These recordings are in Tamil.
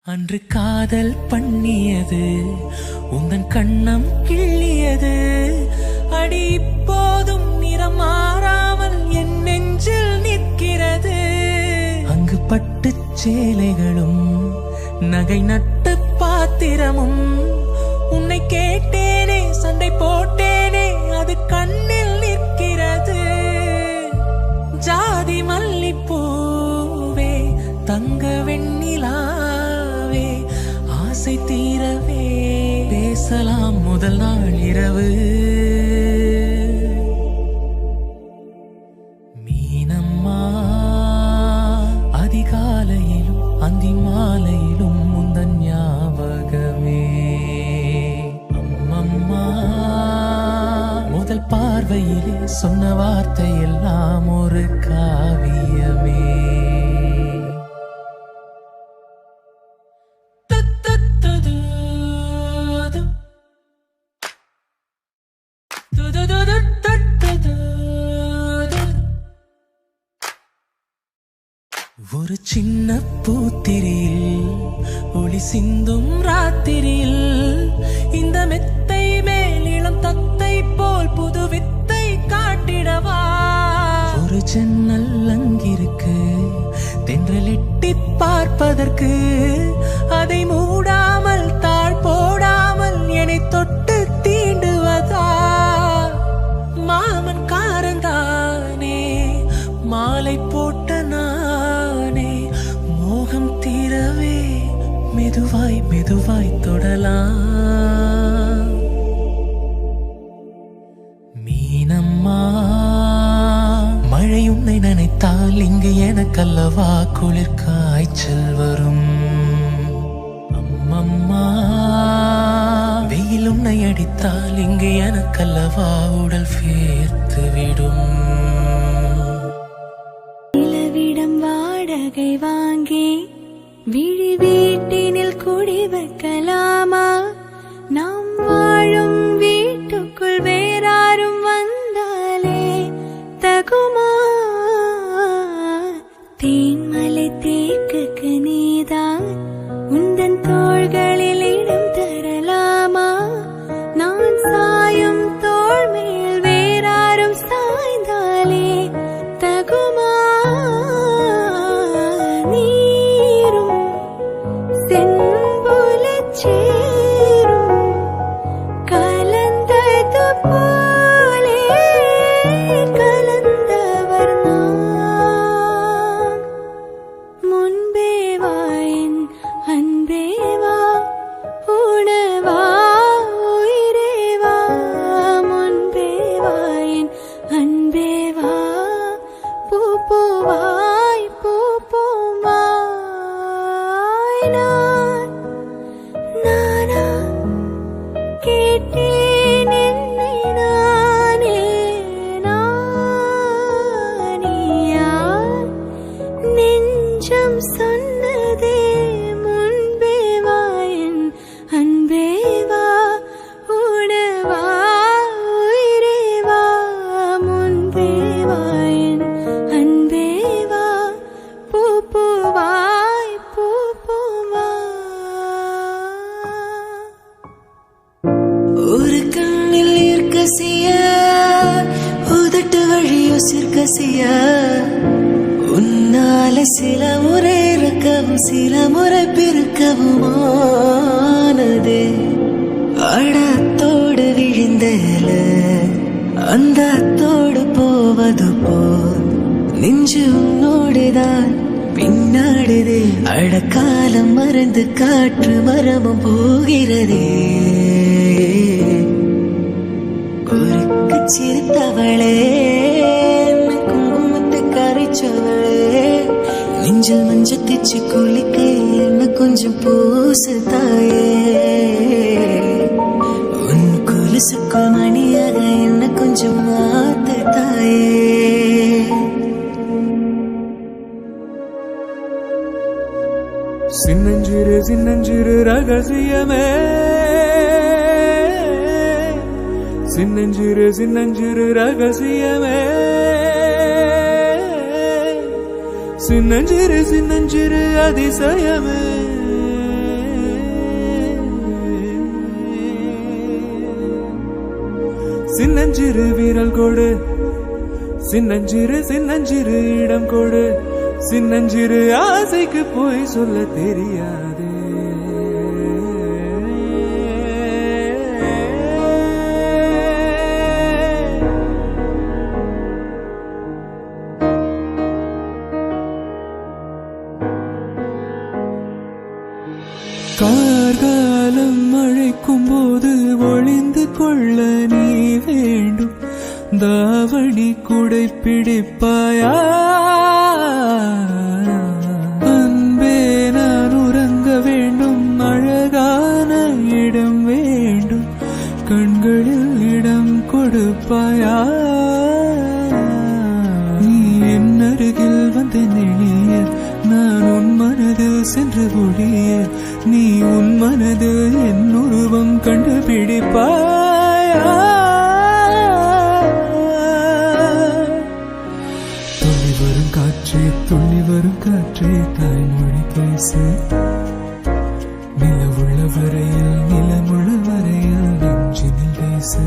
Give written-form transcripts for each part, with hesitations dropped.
அன்று காதல் பண்ணியது உந்தன் கண்ணம் கிள்ளியது அடி இப்போதும் நிறம் மாறாமல் என் நெஞ்சில் நிற்கிறது. அங்கு பட்டு சேலைகளும் நகை நட்டு பாத்திரமும் உன்னை கேட்டேனே சண்டை போட்டேனே அது கண்ணில் நிற்கிறது. ஜாதி மல்லிப்பூவே தங்க வெண்ணிலாவே ஆசை தீரவே பேசலாம் முதல் நாள் இரவு. மீனம்மா அதிகாலையிலும் அந்தி மாலையிலும் முந்தன் ஞாபகமே. அம்மம்மா முதல் பார்வையிலே சொன்ன வார்த்தை எல்லாம் ஒரு காவியமே. ஒரு சின்ன பூத்திரியில் ஒளி சிந்தும் ராத்திரியில் இந்த மெத்தை மேல் இளம் தத்தை போல் புது வித்தை காட்டிடவா. ஒரு ஜன்னல் அங்கிருக்கு தென்றல் எட்டி பார்ப்பதற்கு அதை மூடாமல் தாழ் போடாமல் என்னை தொட்டு தீண்டுவதா. மாமன் காரந்தானே மாலை போட்ட நானே மோகம் தீரவே மெதுவாய் மெதுவாய் தொடலாம். மீனம்மா மழை உன்னை நினைத்தால் இங்கு எனக்கல்லவா குளிர் காய்ச்சல் வரும். அம்மம்மா வெயில் உன்னை அடித்தால் இங்கு எனக்கல்லவா உடல் சேர்த்து விடும். வாடகை வாங்கி விழி வீட்டினில் குடி வைக்கலாமா? நாம் வாழும் வீட்டுக்குள் வேறாரும் வந்தாலே தகுமா? தேன்மலை தேக்கு நீதான் உந்தன் தோள்களில் இடம் தரலாமா? நான் சாயும் தோள் மேல் வேறாரும் சாய்ந்தாலே தகுமா? ஒரு கண்ணில் ஈர்க்கசிய உதட்டு வழியோ சிற்கசிய உன்னால சில முறை இறக்கவும் சில முறை பிறக்கவும் ஆனதே. அடத்தோடு விழுந்தல அந்த அத்தோடு போவது போல் நெஞ்சு உன்னோடுதான் பின்னாடுதே. அடக்காலம் மறந்து காற்று மரமும் போகிறதே. குறுக்கு சிரித்தவளே குங்குமத்தை கரைச்சவளே நெஞ்சில் மஞ்ச திச்சு குளிக்க என்ன கொஞ்சம் பூசு தாயே. உன் கொலுசுக்குள் மணியாக என்ன கொஞ்சம் மாத்து தாயே. சின்னஞ்சிறு சின்னஞ்சிறு ரகசியமே சின்னஞ்சிறு சின்னஞ்சிறு ரகசியமே சின்னஞ்சிறு சின்னஞ்சிறு அதிசயமே சின்னஞ்சிறு விரல் கொடு, சின்னஞ்சிறு சின்னஞ்சிறு இடம் கொடு, சின்னஞ்சிறு ஆசைக்கு போய் சொல்ல தெரியாது. கார்காலம் மழைக்கும் போது ஒளிந்து கொள்ள நீ வேண்டும், தாவணி குடை பிடிப்பாயா? அன்பே நான் உறங்க வேண்டும், அழகான இடம் வேண்டும், கண்களில் இடம் கொடுப்பாயா? நீ என் அருகில் வந்து நெளிய, நான் உன் மனதில் சென்று ஒழிய, நீ உன் மனதில் என் உருவம் கண்டுபிடிப்பாயா? துள்ளி வரும் காற்றே, துள்ளி வரும் காற்றே, தாய்மொழி பேசு. நிலவுள்ள வரையில், நிலமுள்ள வரையில் நெஞ்சினில் பேசு.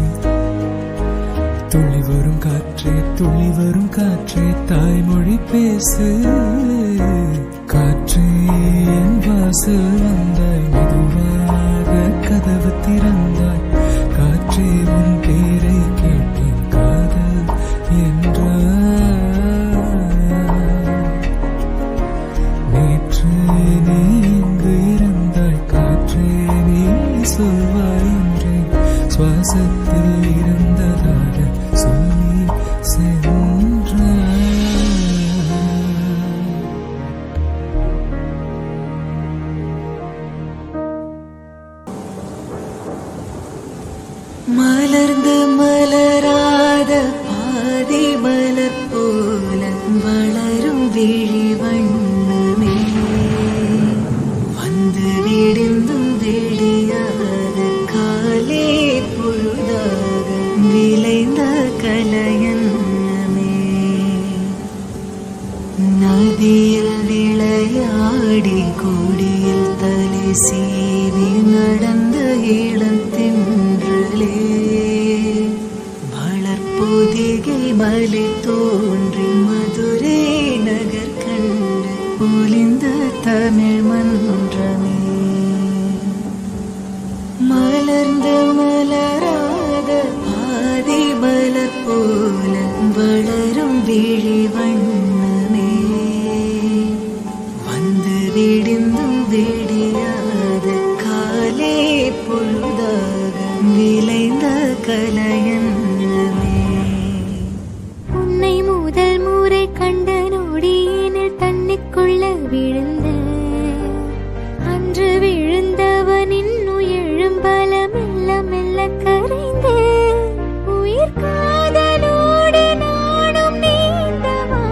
துள்ளி வரும் காற்றே, துள்ளி வரும் காற்றே, தாய்மொழி பேசு. காற்றே என் வாசல் வந்தாய், மெதுவாக கதவு திறந்தாய். காற்றே உன் பேரை கேட்டேன், காதல் என்றாய். நேற்று நீ இங்கு இருந்தாய், காற்றே நீ சொல்வாய் என்றேன். சுவாசத்தில் இருந்ததாக சொல்லி சென்றாய். மலர்ந்து மலராத பாதி மலர் போல வளரும் விழி வண்ணமே, வந்து விடிந்தும் விடியாத காலே பொழுதாக விளைந்த கலையன்னமே. நதியில் விளையாடி கொடியில் தலை சீவி நடந்த இளந்தென்றலே, வளர்பொதிகை மலை தோன்றி மதுரை நகர் கண்டு பொலிந்த தமிழ் மன்றமே. மலர்ந்து மலராத பாதி மலர் போல வளரும் விழி வண்ணமே, வந்து விடிந்தும் விடியாத காலே பொழுதாக விளைந்த கலையன்னமே. உன்னை முதல் முறை கண்ட நொடியினில் தன்னிக்குள்ள விழுந்த, அன்று விழுந்தவனின் உயிரும் பல மெல்ல மெல்ல கரைந்து, உயிர் காதலோடு நானும் நீந்தவா,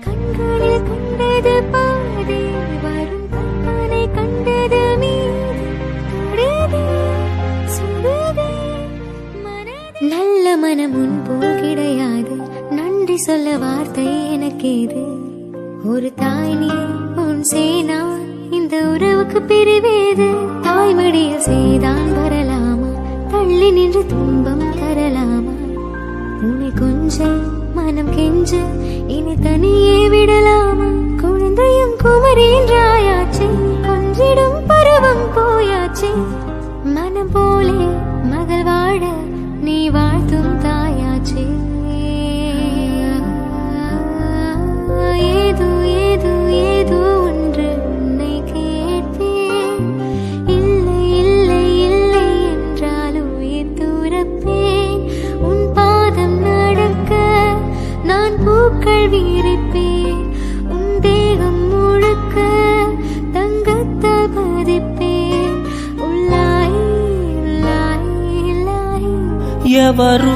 கண்களில் கண்டது பாதி வரும் கண்ணனை கண்டது மீது தொடுதே சுடுதே மனதே. நல்ல மனம் உன் போல் கிடையாது, நன்றி சொல்ல வார்த்தை எனக்கேது. ஒரு தாய் நீ உன் சேனா, இந்த உறவுக்கு பிரிவேது. தாய்மடியில் செய்தான் வரலாமா, தள்ளி நின்று துன்பம் தரலாமா? உன்னை கொஞ்சம் மனம் கெஞ்ச இனி தனியே விடலாமா? குழந்தையும் குமரேன்றாயாச்சே, கொஞ்சிடும் பருவம் போயாச்சே. மனம் போலே மகள் வாழ நீ வாழ்த்தும் தாயாச்சே. ஏதோ ஏதோ ஏதோ ஒன்று உன்னை கேட்பேன், இல்லை இல்லை இல்லை என்றால் உயிர் துறப்பேன். உன் பாதம் நடக்க நான் பூக்கள் விரிப்பேன், உன் தேகம் முழுக்க தங்கத்தால் பதிப்பேன். உள்ளாய் உள்ளாய் உள்ளாய் ఎవరు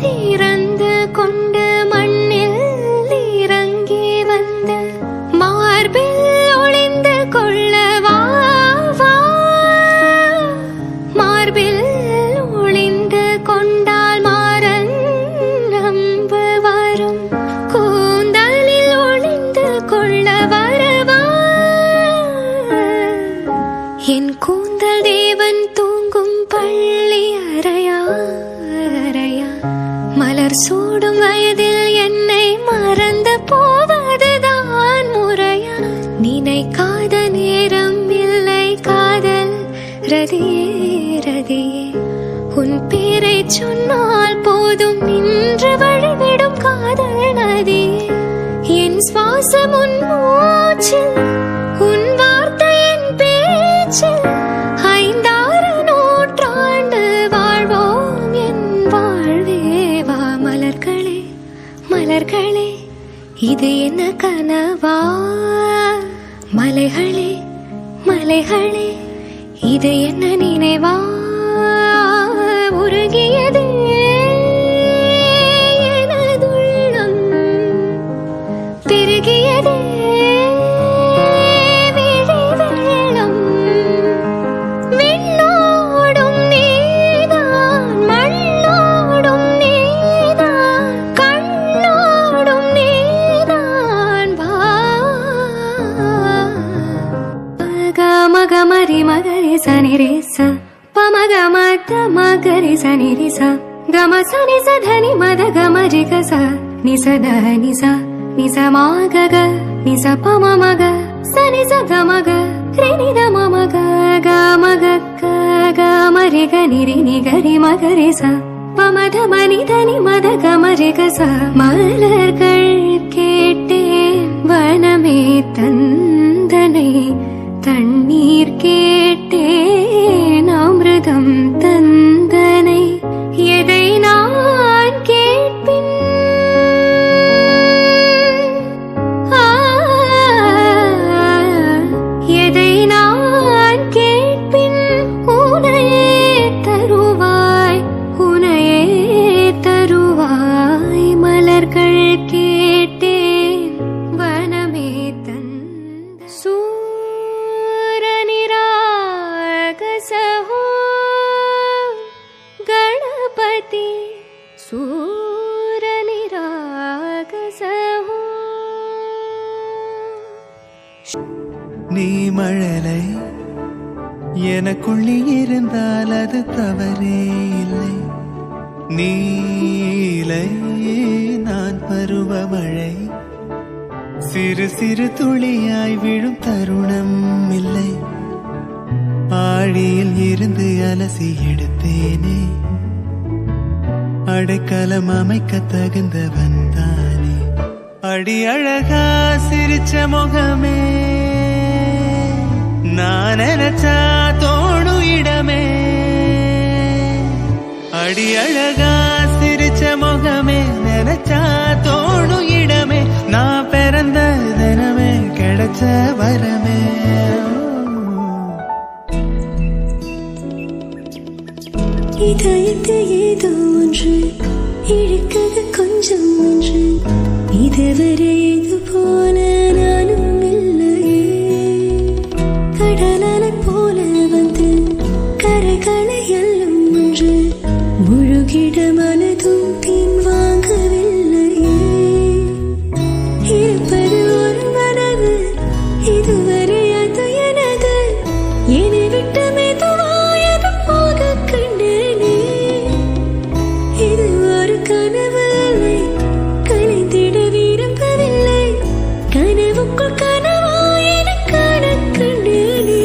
திறந்து கொண்டு மண்ணில் இறங்கி வந்து மார்பில் ஒளிந்து கொள்ளவா வா. மார்பில் ஒளிந்து கொண்டால் மாறன் நம்ப வரும் கூந்தலில் ஒளிந்து கொள்ள வரவா. என் கூந்தல் தேவன் தூங்கும் பள்ளி அறையா அறையா. மலர் சூடும் வயதில் என்னை மறந்து போவதுதான் முறையா. நினைக்காத நேரம் இல்லை காதல் ரதியே ரதியே. உன் பேரை சொன்னால் போதும் நின்று வழிவிடும் காதல் நதியே. என் சுவாசம் உன் மூச்சில் உன் வார்த்தையின் பேச்சில். 5-6 நூற்றாண்டு வாழ்வோம் என் வாழ்வே வா. மலர்களே மலர்களே இது என்ன கனவா. மலைகளே மலைகளே இது என்ன நினைவா. உருகியதே எனதுள்ளம் பெருகியதே விழி வெள்ளம். விண்ணோடும் நீதான் மண்ணோடும் நீதான் கண்ணோடும் நீதான் வா. மக மரி மகரி சனி ரே ச பமக மத மகரி சனி ரி ச கம சனி ச தனி மத கமரி க ச நி ச த நி ச நி ச மா க க நி ச ப ம ம க ச நி ச க ம க ரி நி த ம ம க க ம க க க ம ரி க நி ரி நி க ரி ம க ரி ச ப ம த ம நி த நி ம த க ம ரி க ச. மலர்கள் கேட்டேன் வனமே தந்தனை தண்ணீர் கேட்டேன் அமிர்தம் தந்தனை. எதை நான் கேட்பின் எதை நான் கேட்பின் உனையே தருவாய் உனையே தருவாய். மலர்கள் கேட்டேன் வனமே தந்த சூரனிராகசஹோ गणपति सूरनिरागसहो. நீ மழலை எனக்குள்ளே இருந்தால் அது தவறே இல்லை. நீலை நான் பருவமழை சிறு சிறு துளியாய் விழும் தருணம் இல்லை. ஆழியில் இருந்து அலசி எடுத்தேனே அடைக்கலம் அமைக்க தகுந்தவன் தானே. அடி அழகா சிரிச்ச முகமே நான் நினைச்சா தோணும் இடமே. அடி அழகா சிரிச்ச முகமே நினைச்சா தோணும் இடமே. நான் பிறந்த தினமே கிடைச்ச வரமே. இதயத்து ஏதோ ஒன்று இழுக்கது கொஞ்சம் ஒன்று. இதுவரை இது போல நானும் இல்லையே. கடலலை போல வந்து கரைகளை எல்லும் ஒன்று. முழுகிட மனதும் பின் வாங்கவில்லையே. இருப்பது ஒரு மனது இதுவரை அது எனது. என்னை விட்டு மெதுவாயது போக கண்டேனே. இது ஒரு கனவு இல்லை கலைந்திட விரும்பவில்லை. கனவுக்குள் கனவாய் எனக் காணக் கண்டேனே.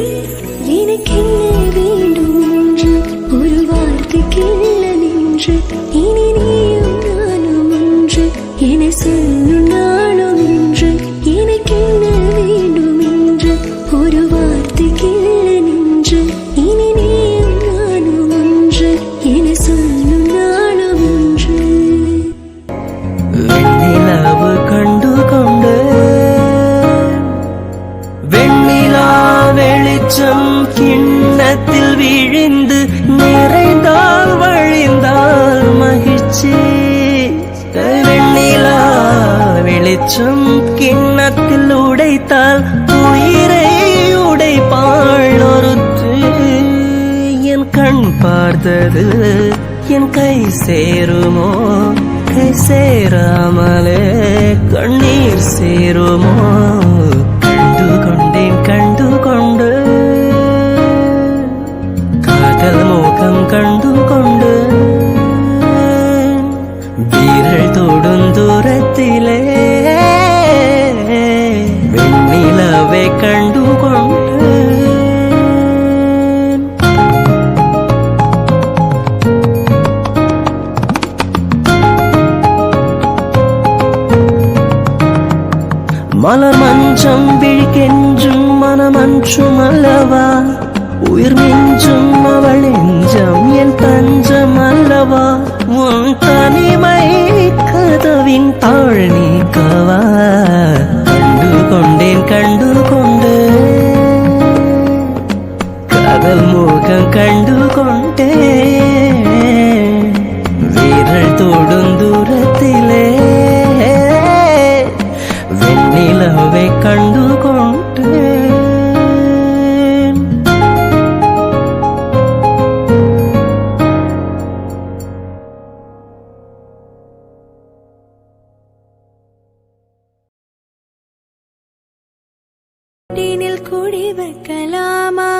எனக்கென்ன வேண்டும் என்று ஒரு வார்த்தைக்கில்ல நின்று. இனி நீயும் நானும் ஒன்று என சொல்லும் நாளும் இன்று. எனக்கென்ன வேண்டும் என்று ஒரு வார்த்தைக்கில்ல நின்று. இனி நீயும் நானும் ஒன்று என சொல்லும் நாளும் இன்று. வெண்ணிலவு கண்டு கொண்டு வெண்ணிலா வெளிச்சம் கிண்ணத்தில் விழிந்து நிறைந்தால் வழிந்தால் மகிழ்ச்சி. வெளிச்சம் கிண்ணத்தில் உடைத்தால் உயிரை உடைப்பாள் ஒருத்து. என் கண் பார்த்தது என் கை சேருமோ, கை சேராமலே கண்ணீர் சேருமோ. கண்டு கொண்டேன் கண்டு கொண்டு காதல் மோகம் கண்டு கொண்டு வீரல் தொடும் தூரத்திலே வெண்ணிலவை கண்டு கொண்டு. மலர் மஞ்சம் விழிக்கென்றும் மனமன்றும் அல்லவா, உயிர் மிஞ்சும் அவள் நெஞ்சம் என் தஞ்சம் அல்லவா. உன் தனிமை கதவின் தாழ் நீக்கவா. கண்டு கொண்டேன் கண்டு கொண்டு காதல் மோகம் கண்டு கொண்டே வீரல் தொடும் தூரத்திலே வெண்ணிலவை கண்டு கொண்டேன். குடி வைக்கலாமா,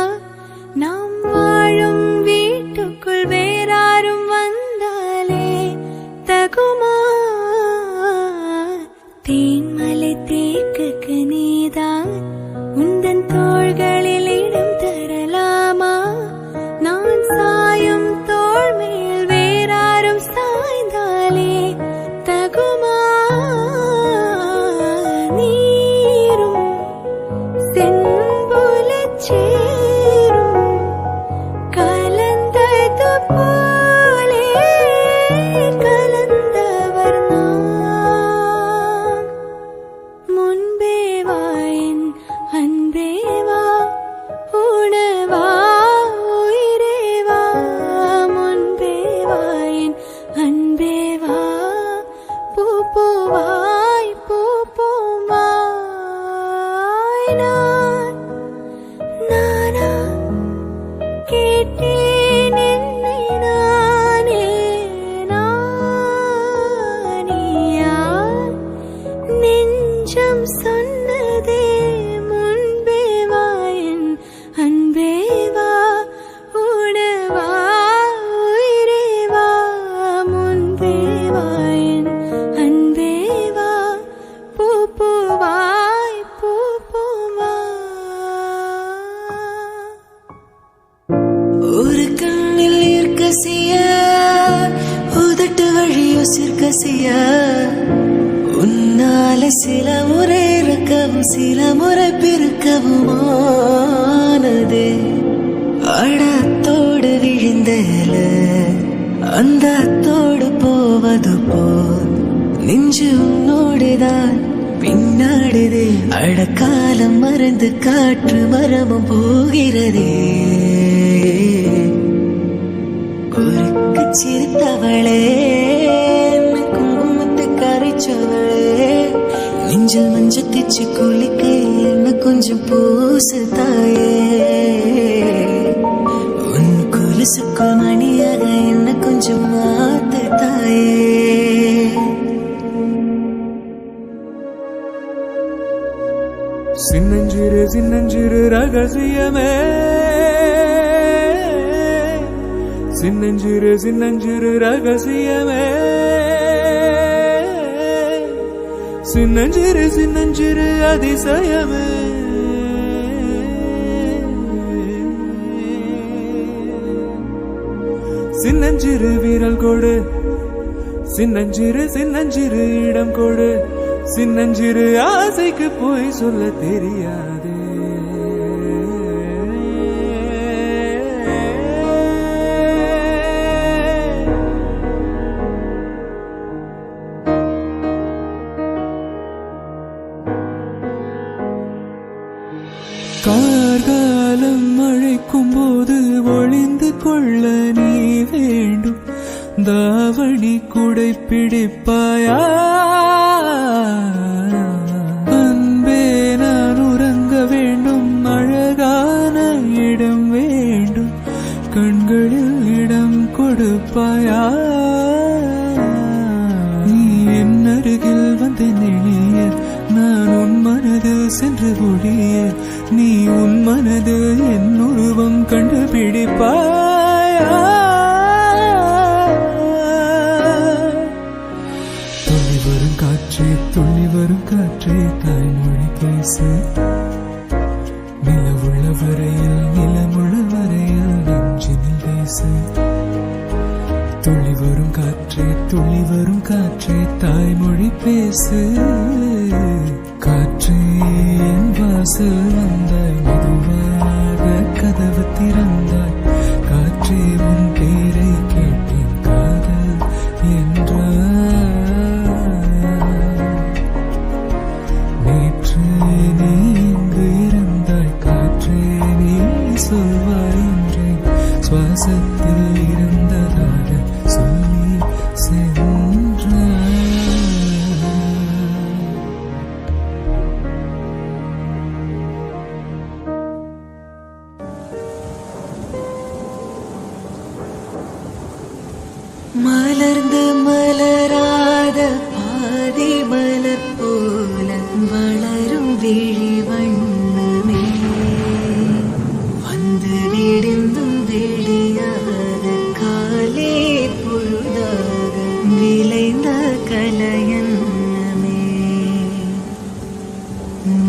நாம் வாழும் வீட்டுக்குள் வேறாரும் வந்தாலே தகுமா. தேன்மலை தேக்கு நீதான் உந்தன் தோள்களில் இடம் தரலாமா. நான் சாயும் தோள் மேல் வேறாரும் சாய்ந்தாலே தகுமா. நீரும் செம்புலச் சேரும் கலந்தது போலே கலந்தவர் நாம். முன்பே வா என் அன்பே வா, உணவா உயிரே வா. முன்பே வா என் அன்பே வா, பூ பூவாய் பூ பூவாய். நானா கேட்டேன் என்னை நானே, நானியா நெஞ்சம் சொன்னதே. முன்பே வா என் அன்பே வா, உணவா உயிரே வா. முன்பே வா என் அன்பே வா, பூ பூவாய் பூ பூவா. ஒரு கண்ணில் ஈர்க்கசிய உதட்டு வழியோ சிற்கசிய. உன்னால சில முறை இறக்கவும் சில முறை பிறக்கவும் ஆனது. அடத்தோடு விழுந்தல அந்த அத்தோடு போவது போல் நெஞ்சு உன்னோடுதான் பின்னாடுது. அடக்காலம் மறந்து காற்று மரமும் போகிறதே. குறுக்கு சிரித்தவளே, குங்குமத்தை கரைச்சவளே, நெஞ்சில் மஞ்ச திச்சு குளிக்க என்ன கொஞ்சம் பூசு தாயே. உன் கொலுசுக்கு மணியாக என்ன கொஞ்சம் மாத்து தாயே. சின்னஞ்சிறு சின்னஞ்சிறு ரகசியமே, சின்னஞ்சிறு சின்னஞ்சிறு ரகசியமே. சின்னஞ்சிறு சின்னஞ்சிறு அதிசயமே. சின்னஞ்சிறு வீரல் கொடு, சின்னஞ்சிறு சின்னஞ்சிறு இடம் கொடு. சின்னஞ்சிறு ஆசைக்கு போய் சொல்ல தெரியாது. கார்காலம் அழைக்கும் போது ஒளிந்து கொள்ள நீ வேண்டும். தாவணி குடை பிடிப்பாயா? உன்னருகில் வந்த நெளிய நான் உன் மனதில் சென்று ஒழிய நீ உன் மனதில் என் உருவம் கண்டுபிடிப்பாயா துள்ளி வரும் காற்றே துள்ளி வரும் காற்றே தாய்மொழி பேசு நிலவுள்ள வரையில் நிலமுள்ள வரையில் நெஞ்சினில் பேசு துள்ளி வரும் காற்றே தாய்மொழி பேசு காற்றே என் வாசல் வந்தாய் மெதுவாக கதவு திறந்தாய் காற்றே உன் பேரை கேட்டேன் காதல் என்றாய் நேற்று நீ இங்கு இருந்தாய் காற்றே நீ சொல்வாய் என்றேன் சுவாசத்தில் இருந்ததாக சொல்லி சென்றாய் மலர்ந்து மலராத பாதி மலர் போல வளரும் விழி வண்ணமே வந்து விடிந்தும் விடியாத காலே பொழுதாக விளைந்த கலையன்னமே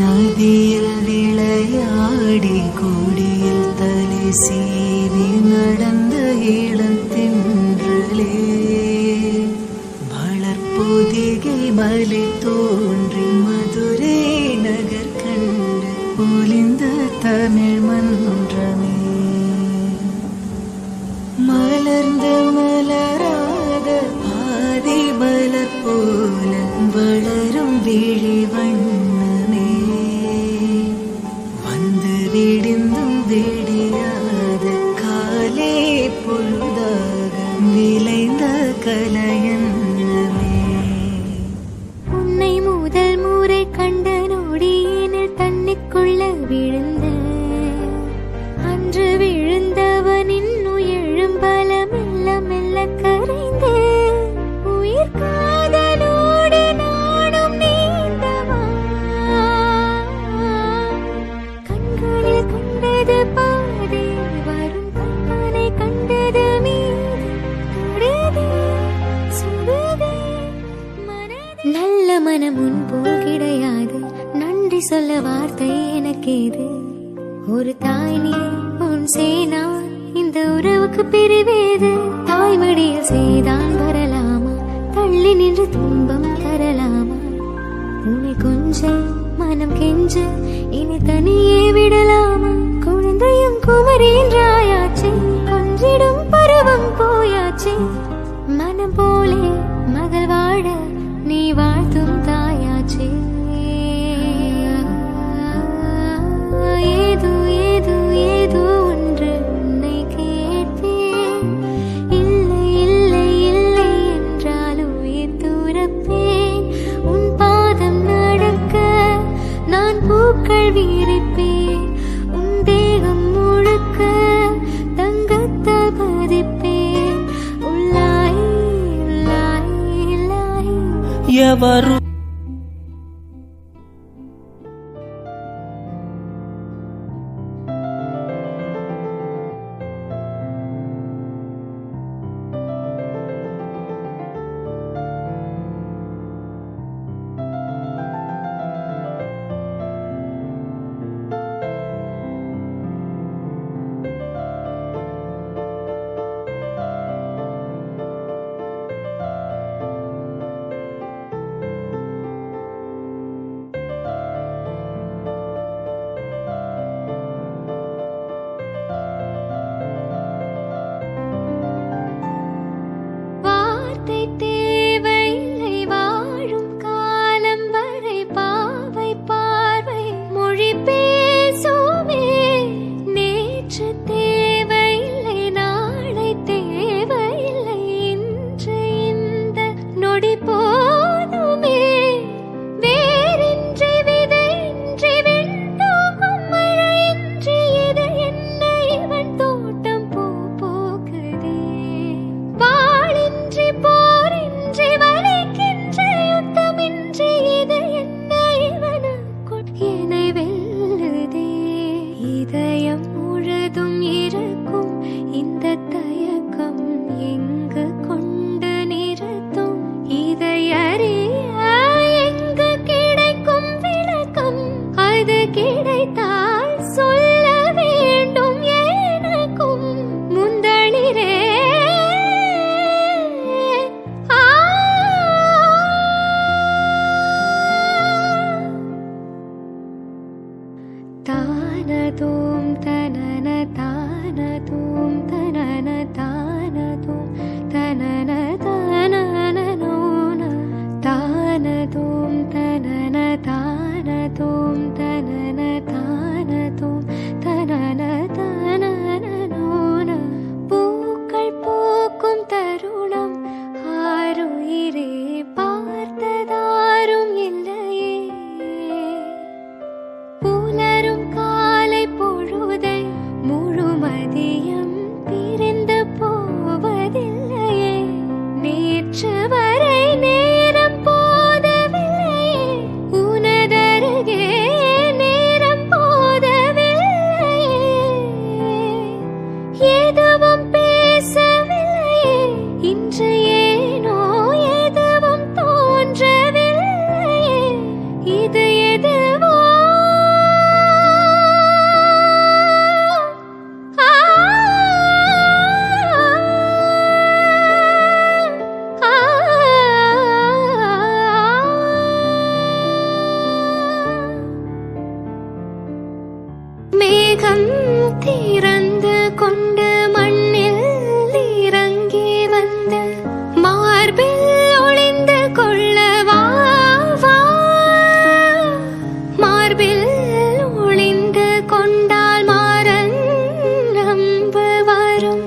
நதியில் விளையாடி கொடியில் தலை சீவி நடந்த இளந்தென்றலே வளர்பொதிகை மலை தோன்றி மதுரை நகர் கண்டு பொலிந்த தமிழ் மன்றமே மலர்ந்து மலராத பாதி மலர் போல வளரும் விழி வண்ணமே வந்து விடிந்தும் விடியாத காலே பொழுதாக விளைந்த கலையன்னமே உன்னை முதல் முறை கண்ட நொடியினில் தன்னைக்குள்ள விழுந்த அன்று விழுந்தவனின் உயிழும்பல மெல்ல மெல்ல கரைந்த உயிர் காதலோடு நானும் நீந்தவா கண்களில் கண்டது பாதி வரும் கண்ணனை கண்டது மீது தொடுதே சுடுதே மனதே நல்ல மனம் உன் போல் கிடையாது நன்றி சொல்ல வார்த்தை எனக்கேது ஒரு தாய் நீ உன் சேனா இந்த உறவுக்கு பிரிவேது தாய்மடியில் செய்தான் வரலாமா தள்ளி நின்று துன்பம் தரலாமா உன்னை கொஞ்சம் மனம் கெஞ்ச இனி தனியே விடலாமா குழந்தையும் குமரின்றாயாச்சே கொஞ்சிடும் பருவம் போயாச்சே மனம் போலே மகள் வாழ நீ வாழ்த்தும் தாயாச்சே ஏதோ ஏதோ ஏதோ ஒன்று உன்னை கேட்பேன் இல்லை இல்லை இல்லை என்றால் உயிர் துறப்பேன் உன் பாதம் நடக்க நான் பூக்கள் விரிப்பேன் உன் தேகம் முழுக்க தங்கத்தால் பதிப்பேன் உள்ளாய் உள்ளாய் உள்ளாய் ఎవరు இதுவரை நேரம் போதவில்லை உனதருகே நேரம் போதவில்லை எதுவும் பேசவில்லை இன்று ஏனோ எதுவும் தோன்றவில்லை இது எதுவோ மேகம் திறந்து கொண்டு மண்ணில் இறங்கி வந்து மார்பில் ஒளிந்து கொள்ளவா மார்பில் ஒளிந்து கொண்டால் மாறன் நம்பு வரும்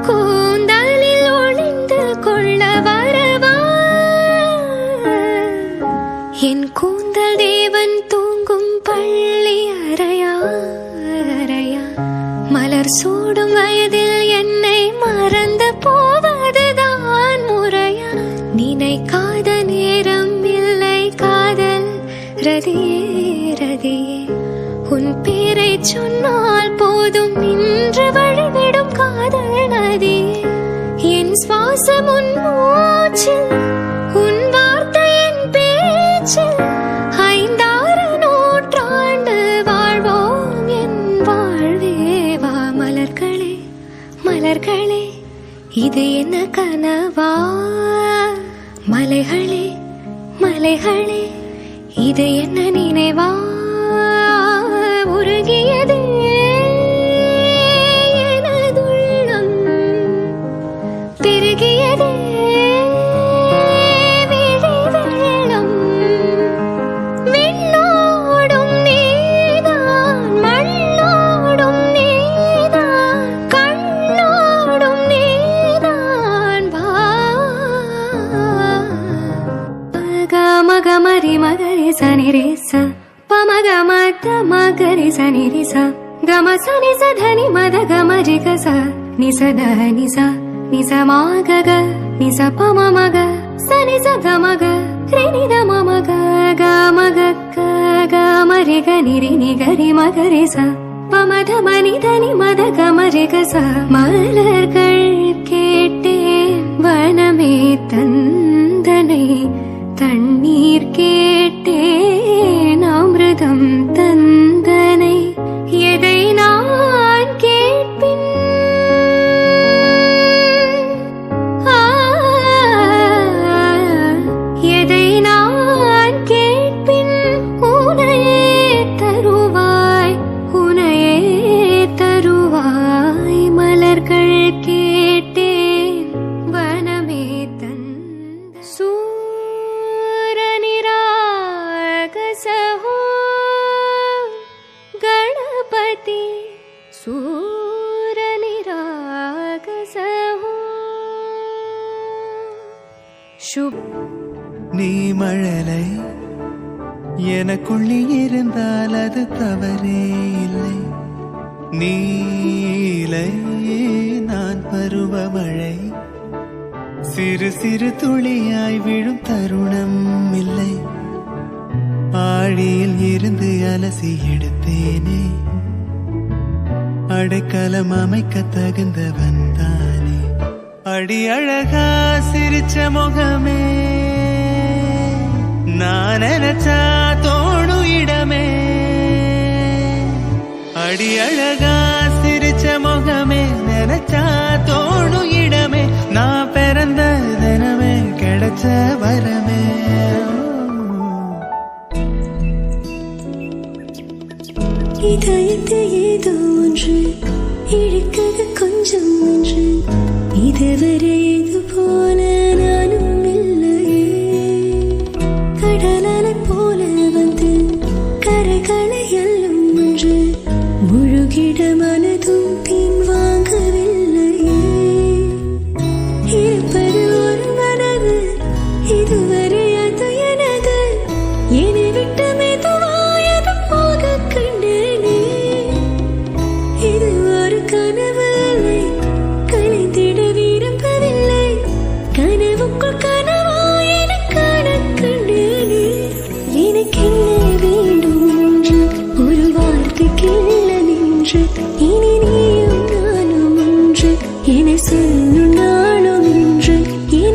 கூந்தலில் ஒளிந்து கொள்ள வரவா என் கூந்தல் தேவன் தூங்கும் பள்ளி அறையா மலர் சூடும் வயதில் என்னை மறந்து போவதுதான் முறையா நினைக்காத நேரம் இல்லை காதல் ரதியே ரதியே உன் பேரை சொன்னால் போதும் நின்று வழிவிடும் காதல் நதியே என் சுவாசம் உன் மூச்சில் உன் வார்த்தை என் பேச்சில் ஐந்தாறு நூற்றாண்டு வாழ்வோம் என் வாழ்வே வா மலர்களே மலர்களே இது என்ன கனவா மலைகளே மலைகளே இது என்ன நினைவா உருகியதே எனதுள்ளம் பெருகியதே விழி வெள்ளம் விண்ணோடும் நீதான் மண்ணோடும் நீதான் கண்ணோடும் நீதான் வா மக மரி மகரி சனி ரே ச பமக மத மகரி சனி ரி ச கம சனி ச தனி மத கம ரி க ச நி ச த நி ச நி ச மா க க நி ச ப ம ம க ச நி ச த ம க ரி நி த ம ம க க ம க க க ம ரி க நி ரி நி க ரி ம க ரி ச ப ம த ம நி த நி ம த க ம ரி க ச மலர்கள் கேட்டேன் வனமே தந்தனை தண்ணீர் கேட்டேன் அமிர்தம் தந்தனை எதை நான் கேட்பின் எதை நான் கேட்பின் உனையே தருவாய் உனையே தருவாய் மலர்கள் கேட்டேன் வனமே தந்த சூரனிராகசஹோ गणपति सूरनिरागसहो शुभ நீ மழலை எனக்குள்ளே இருந்தால் அது தவறே இல்லை நீலை நான் பருவமழை சிறு சிறு துளியாய் விழும் தருணம் இல்லை ஆழியில் இருந்து அலசி எடுத்தேனே அடைக்கலம் அமைக்க தகுந்தவன் தானே அடி அழகா சிரிச்ச முகமே நான் நினைச்சா தோணும் இடமே அடி அழகா சிரிச்ச முகமே நினைச்சா தோணும் இடமே நான் பிறந்த தினமே கிடைச்ச வரமே இதயத்தை ஏதோ ஒன்று இழுக்குது கொஞ்சம் ஒன்று இதுவரை இது போல நானும் இல்லையே கடலலை போல வந்து கரைகளை எல்லும் ஒன்று முழுகிட மனதும் பின் வாங்கவில்லையே இருப்பது ஒரு மனது இதுவரை அது எனது என்னை விட்டு மெதுவாயது போக கண்டேனே இது ஒரு கனவு இல்லை கலைந்திட விரும்பவில்லை கனவுக்குள் கனவு ஒன்று இனி நீயும் நானும் ஒன்று என சொல்ல